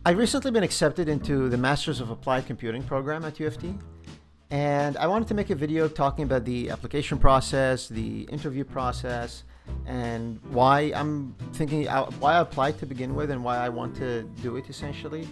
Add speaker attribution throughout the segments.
Speaker 1: I've recently been accepted into the Masters of Applied Computing program at UofT, and I wanted to make a video talking about the application process, the interview process, and why I applied to begin with and why I want to do it essentially.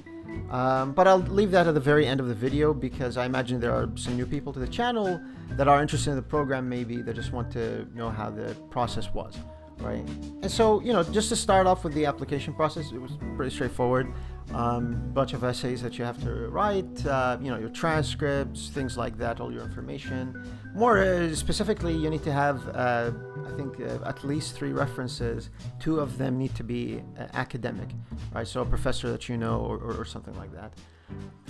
Speaker 1: But I'll leave that at the very end of the video because I imagine there are some new people to the channel that are interested in the program, maybe they just want to know how the process was, right? And so, just to start off with the application process, it was pretty straightforward. Bunch of essays that you have to write, your transcripts, things like that, all your information. More specifically, you need to have, at least 3 references. 2 of them need to be academic, right? So a professor that you know or something like that.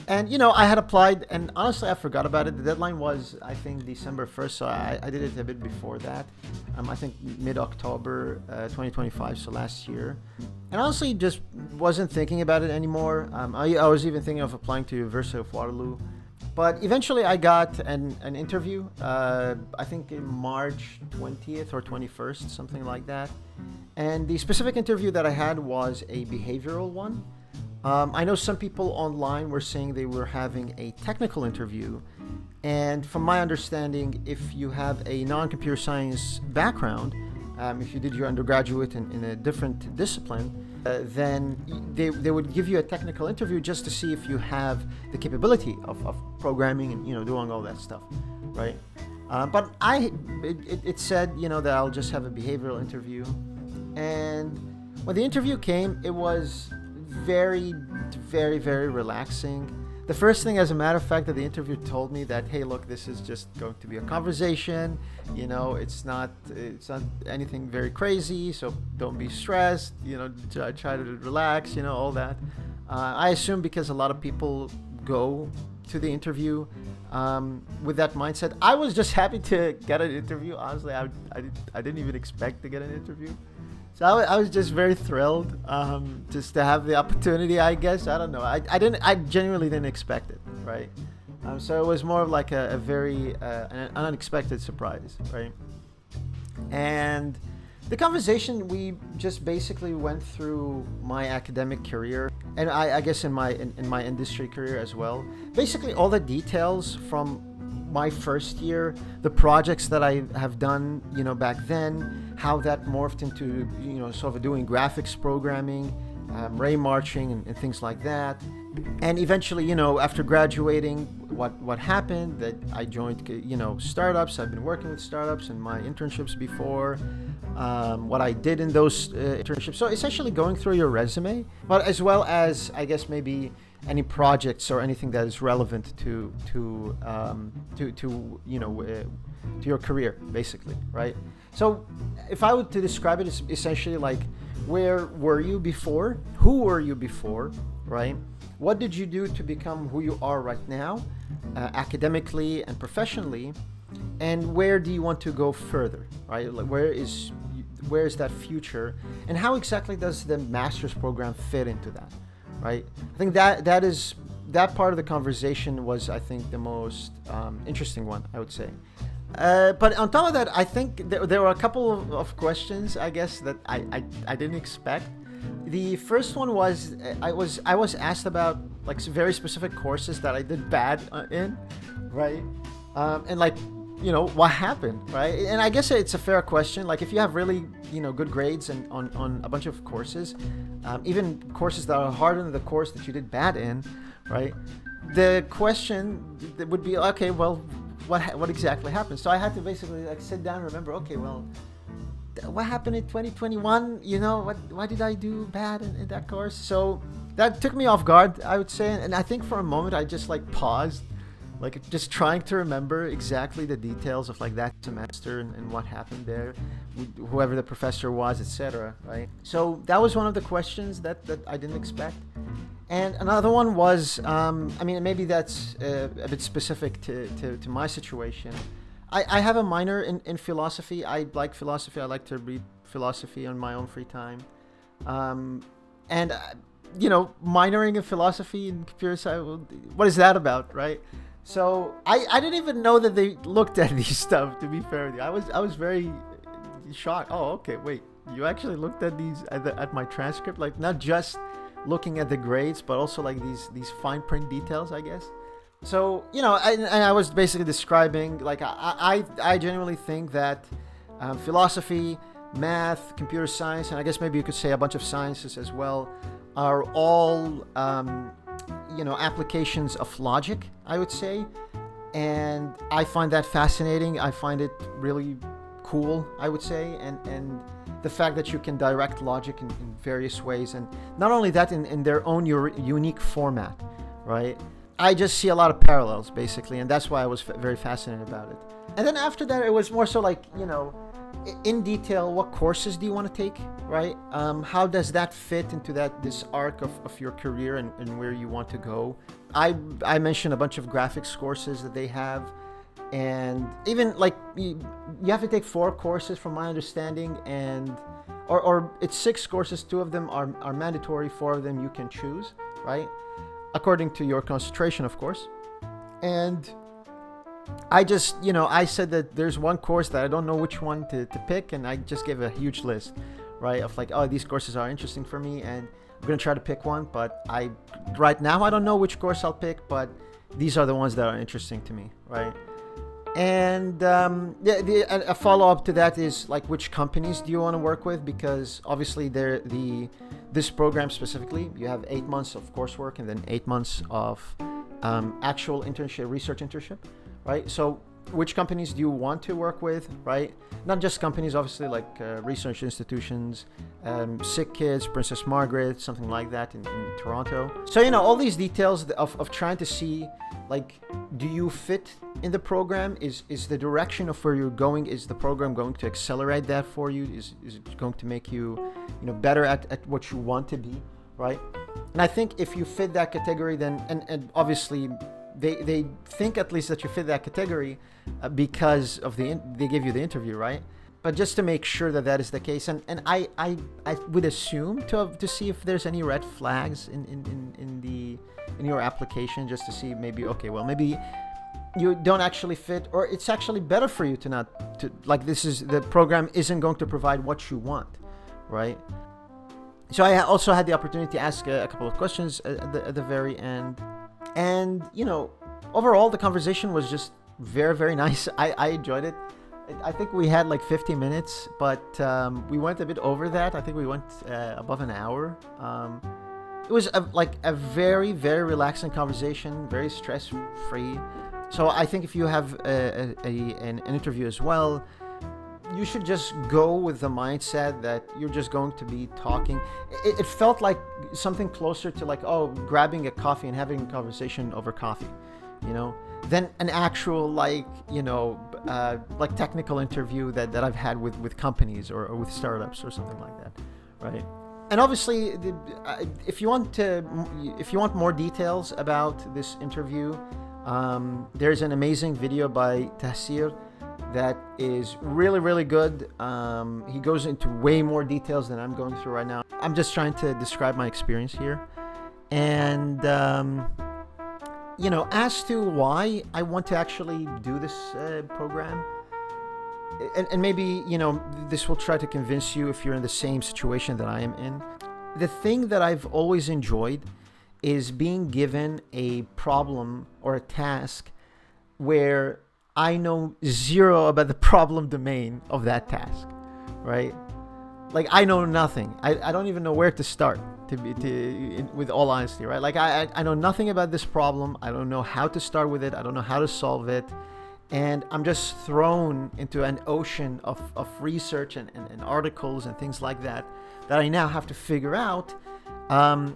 Speaker 1: And, I had applied, and honestly, I forgot about it. The deadline was, I think, December 1st, so I did it a bit before that. I think mid-October 2025, so last year. And honestly, just wasn't thinking about it anymore. I was even thinking of applying to University of Waterloo. But eventually, I got an interview, I think in March 20th or 21st, something like that. And the specific interview that I had was a behavioral one. I know some people online were saying they were having a technical interview, and from my understanding, if you have a non-computer science background, if you did your undergraduate in a different discipline, then they would give you a technical interview just to see if you have the capability of programming and doing all that stuff, right? But it said that I'll just have a behavioral interview, and when the interview came, it was very, very, very relaxing. The first thing, as a matter of fact, that the interview told me that, hey, look, this is just going to be a conversation. It's not anything very crazy, so don't be stressed. Try to relax. All that. I assume because a lot of people go to the interview with that mindset. I was just happy to get an interview. Honestly, I didn't even expect to get an interview. So I was just very thrilled just to have the opportunity, I guess. I don't know. I genuinely didn't expect it, right? So it was more of like a very an unexpected surprise, right? And the conversation, we just basically went through my academic career, and I guess in my industry career as well. Basically all the details from my first year, the projects that I have done, back then, how that morphed into, sort of doing graphics programming, ray marching and things like that. And eventually, after graduating, what happened, that I joined, startups. I've been working with startups in my internships before, what I did in those internships. So essentially going through your resume, but as well as, I guess, maybe any projects or anything that is relevant to your career, basically, right? So if I were to describe it, it's essentially like, where were you before? Who were you before, right? What did you do to become who you are right now, academically and professionally? And where do you want to go further, right? Like, where is that future? And how exactly does the master's program fit into that? Right. I think that part of the conversation was, I think, the most interesting one, I would say. But on top of that, I think there were a couple of questions, I guess, that I didn't expect. The first one was I was asked about like very specific courses that I did bad in, right? And like, what happened, right? And I guess it's a fair question. Like, if you have really, good grades and on a bunch of courses, even courses that are harder than the course that you did bad in, right? The question would be, okay, well, what exactly happened? So I had to basically like sit down and remember, okay, well, what happened in 2021? Why did I do bad in that course? So that took me off guard, I would say. And I think for a moment I just like paused, like just trying to remember exactly the details of like that semester and what happened there, whoever the professor was, etc. Right? So that was one of the questions that I didn't expect. And another one was, maybe that's a bit specific to my situation. I have a minor in philosophy. I like philosophy. I like to read philosophy on my own free time. Minoring in philosophy and computer science, what is that about, right? So I didn't even know that they looked at these stuff, to be fair with you. I was very shocked. Oh, okay, wait. You actually looked at these at my transcript, like not just looking at the grades, but also like these fine print details, I guess. So, and I was basically describing, like, I genuinely think that philosophy, math, computer science, and I guess maybe you could say a bunch of sciences as well, are all, applications of logic, I would say. And I find that fascinating. I find it really cool, I would say. And the fact that you can direct logic in various ways. And not only that, in their own unique format, right? I just see a lot of parallels, basically, and that's why I was very fascinated about it. And then after that, it was more so like, in detail, what courses do you want to take, right? How does that fit into this arc of your career and where you want to go? I mentioned a bunch of graphics courses that they have, and even like you have to take 4 courses from my understanding, and or it's 6 courses. 2 of them are mandatory, 4 of them you can choose, right? According to your concentration, of course. And I just, I said that there's one course that I don't know which one to pick, and I just gave a huge list, right, of like, oh, these courses are interesting for me, and I'm going to try to pick one, but right now I don't know which course I'll pick, but these are the ones that are interesting to me, right? And a follow-up to that is like, which companies do you want to work with? Because obviously this program specifically, you have 8 months of coursework and then 8 months of actual internship, research internship, right? So which companies do you want to work with, right? Not just companies, obviously, like research institutions, Sick Kids, Princess Margaret, something like that in Toronto. So, all these details of trying to see, like, do you fit in the program? Is the direction of where you're going, is the program going to accelerate that for you? Is it going to make you, better at what you want to be, right? And I think if you fit that category, then, and obviously, they think at least that you fit that category because of they give you the interview, right? But just to make sure that is the case, and I would assume to see if there's any red flags in your application, just to see maybe, okay, well, maybe you don't actually fit, or it's actually better for you the program isn't going to provide what you want, right? So I also had the opportunity to ask a couple of questions at the very end. And, overall, the conversation was just very, very nice. I enjoyed it. I think we had like 50 minutes, but we went a bit over that. I think we went above an hour. It was a very, very relaxing conversation, very stress-free. So I think if you have an interview as well, you should just go with the mindset that you're just going to be talking. It felt like something closer to like, grabbing a coffee and having a conversation over coffee, than an actual like technical interview that I've had with companies or with startups or something like that, right? And obviously, if you want more details about this interview, there's an amazing video by Tahsir that is really, really good. He goes into way more details than I'm going through right now. I'm just trying to describe my experience here. And, as to why I want to actually do this program, and maybe, this will try to convince you if you're in the same situation that I am in. The thing that I've always enjoyed is being given a problem or a task where I know zero about the problem domain of that task, right? Like, I know nothing. I don't even know where to start, with all honesty, right? Like, I know nothing about this problem. I don't know how to start with it. I don't know how to solve it. And I'm just thrown into an ocean of research and articles and things like that I now have to figure out, and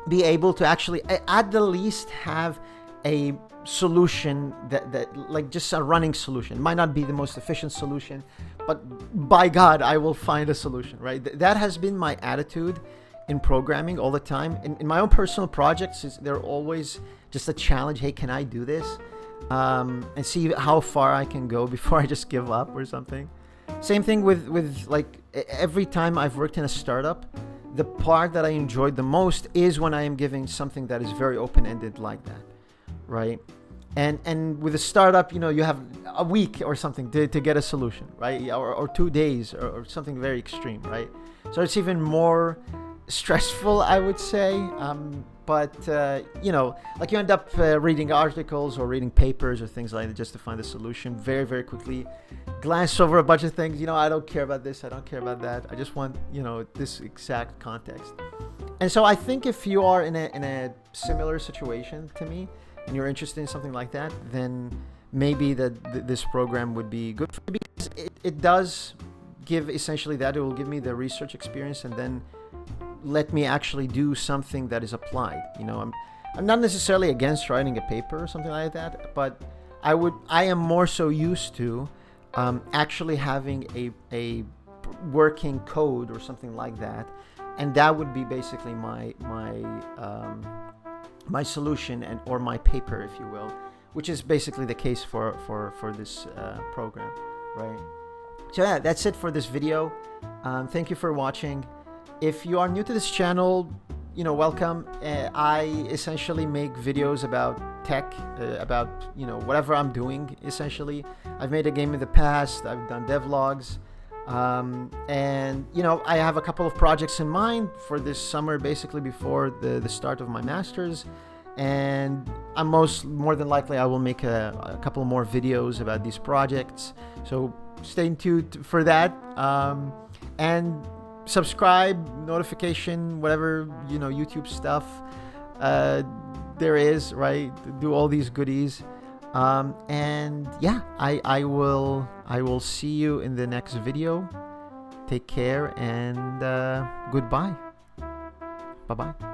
Speaker 1: be able to actually, at the least, have a solution that like just a running solution. It might not be the most efficient solution, but by God, I will find a solution, right? That has been my attitude in programming all the time. In my own personal projects, they're always just a challenge. Hey, can I do this? And see how far I can go before I just give up or something. Same thing with like every time I've worked in a startup, the part that I enjoyed the most is when I am giving something that is very open-ended like that, right? And with a startup, you have a week or something to get a solution, right? Or 2 days or something very extreme, right? So it's even more stressful, I would say. But you know, like you end up reading articles or reading papers or things like that just to find the solution very, very quickly. Glance over a bunch of things. You know, I don't care about this. I don't care about that. I just want, you know, this exact context. And so I think if you are in a similar situation to me and you're interested in something like that, then maybe this program would be good for you, because it does give essentially that. It will give me the research experience and then let me actually do something that is applied. You know, I'm not necessarily against writing a paper or something like that, but I am more so used to actually having a working code or something like that, and that would be basically my solution or my paper, if you will, which is basically the case for this program, right? So yeah, that's it for this video. Thank you for watching. If you are new to this channel, you know, welcome. I essentially make videos about tech, about, you know, whatever I'm doing, essentially. I've made a game in the past, I've done devlogs, and, you know, I have a couple of projects in mind for this summer, basically before the start of my master's, and I'm more than likely I will make a couple more videos about these projects, so stay tuned for that, and subscribe, notification, whatever, you know, YouTube stuff there is, right? Do all these goodies, and yeah, I will see you in the next video. Take care, and goodbye. Bye bye.